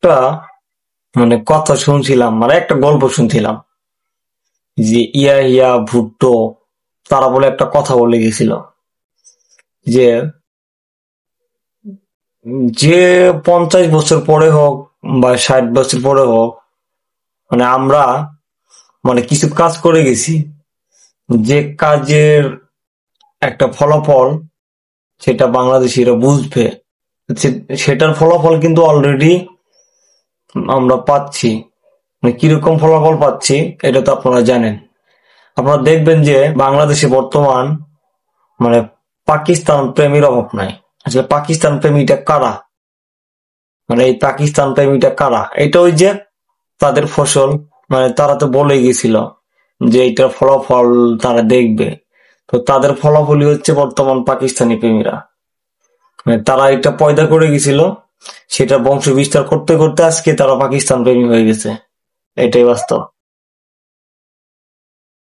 একটা কথা শুনছিলাম, একটা গল্প শুনছিলাম যে ইয়া ভুট্টো তারা বলে একটা কথা বলে গেছিল যে যে 50 বছর পরে হোক বা 60 বছর পরে হোক, আমরা কিছু কাজ করে গেছি, যে কাজের একটা ফলাফল সেটা বাংলাদেশিরা বুঝবে। সেটার ফলাফল কিন্তু অলরেডি আমরা পাচ্ছি। কিরকম ফলাফল পাচ্ছি এটা তো আপনারা জানেন। আপনারা দেখবেন যে বাংলাদেশে বর্তমান মানে পাকিস্তান প্রেমীর অভাব নাই। আসলে পাকিস্তান প্রেমীটা কারা? এই পাকিস্তান প্রেমীটা কারা? এটা ওই যে তাদের ফসল, তারা তো বলে গেছিল যে এটার ফলাফল তারা দেখবে। তো তাদের ফলাফলই হচ্ছে বর্তমান পাকিস্তানি প্রেমীরা। তারা এটা পয়দা করে গেছিল, সেটা বংশ বিস্তার করতে করতে আজকে তারা পাকিস্তান প্রেমী হয়ে গেছে। এটাই বাস্তব।